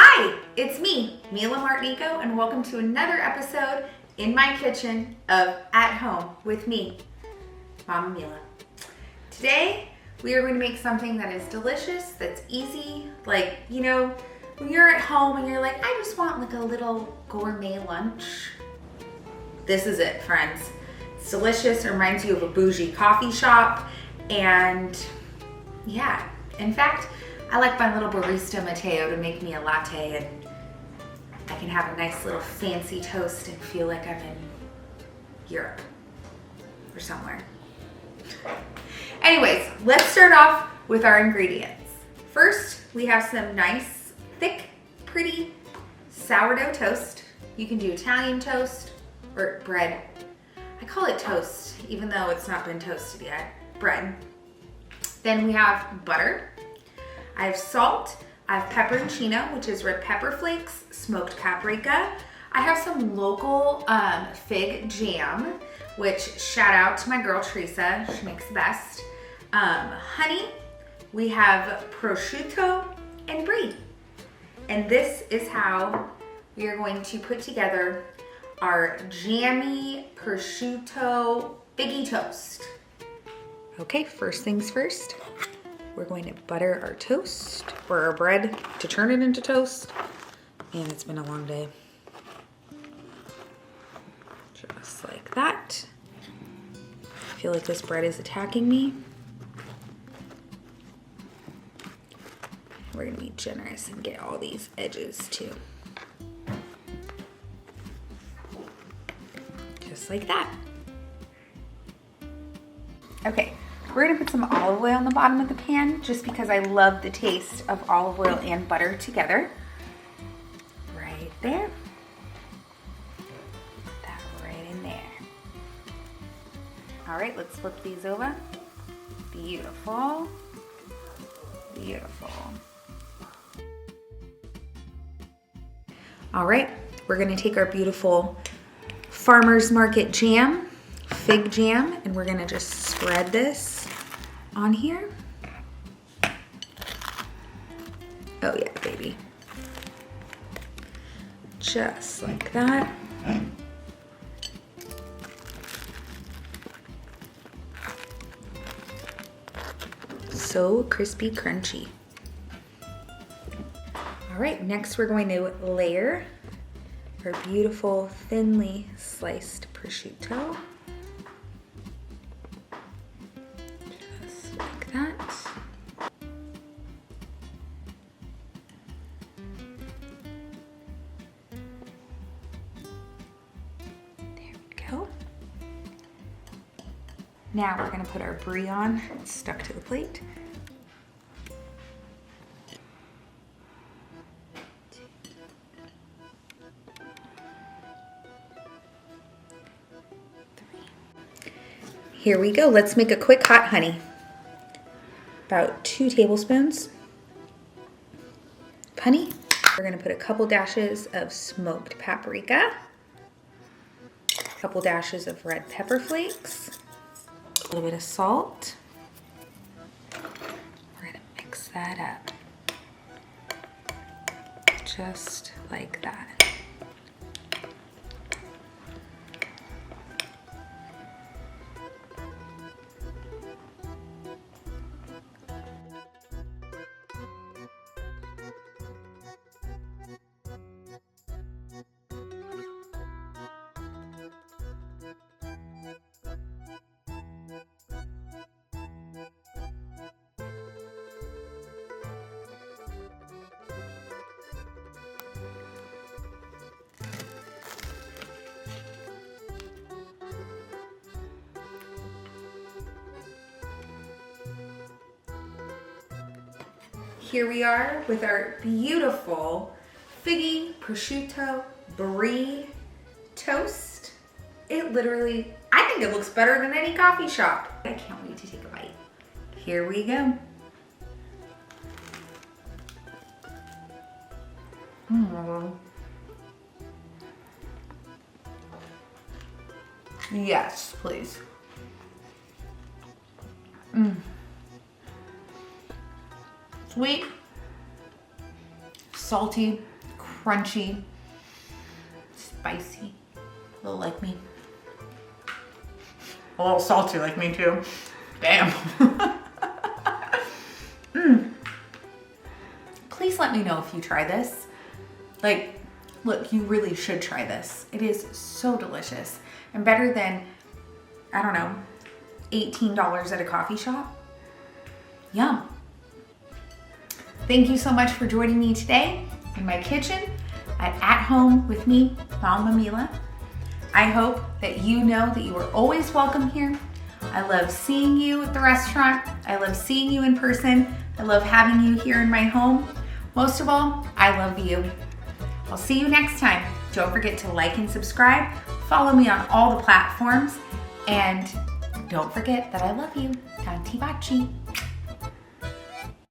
Hi, it's me, Mila Martinico, and welcome to another episode in my kitchen of At Home with me, Mama Mila. Today, we are going to make something that is delicious, that's easy, like, you know, when you're at home and you're like, I just want like a little gourmet lunch. This is it, friends. It's delicious, it reminds you of a bougie coffee shop, and yeah, in fact, I like my little barista Mateo to make me a latte, and I can have a nice little fancy toast and feel like I'm in Europe or somewhere. Anyways, let's start off with our ingredients. First, we have some nice, thick, pretty sourdough toast. You can do Italian toast or bread. I call it toast, even though it's not been toasted yet. Bread. Then we have butter. I have salt, I have pepperoncino, which is red pepper flakes, smoked paprika. I have some local fig jam, which shout out to my girl Teresa, she makes the best. Honey, we have prosciutto and brie. And this is how we are going to put together our jammy prosciutto figgy toast. Okay, first things first. We're going to butter our toast, or our bread, to turn it into toast. And it's been a long day. Just like that. I feel like this bread is attacking me. We're gonna be generous and get all these edges too. Just like that. Okay. We're gonna put some olive oil on the bottom of the pan just because I love the taste of olive oil and butter together. Right there. Put that right in there. All right, let's flip these over. Beautiful. Beautiful. All right, we're gonna take our beautiful farmer's market jam, fig jam, and we're gonna just spread this on here. Oh yeah, baby. Just like that. So crispy, crunchy. All right, next we're going to layer our beautiful thinly sliced prosciutto. That. There we go. Now we're going to put our brie on. It's stuck to the plate. Here we go. Let's make a quick hot honey. About 2 tablespoons of honey. We're gonna put a couple dashes of smoked paprika, a couple dashes of red pepper flakes, a little bit of salt. We're gonna mix that up, just like that. Here we are with our beautiful figgy prosciutto brie toast. It literally, I think it looks better than any coffee shop. I can't wait to take a bite. Here we go. Yes, please. Sweet, salty, crunchy, spicy, a little like me. A little salty like me too. Damn. Please let me know if you try this. Like, look, you really should try this. It is so delicious and better than, I don't know, $18 at a coffee shop. Yum. Thank you so much for joining me today in my kitchen at home with me, Mama Mila. I hope that you know that you are always welcome here. I love seeing you at the restaurant. I love seeing you in person. I love having you here in my home. Most of all, I love you. I'll see you next time. Don't forget to like and subscribe. Follow me on all the platforms. And don't forget that I love you. Tanti baci.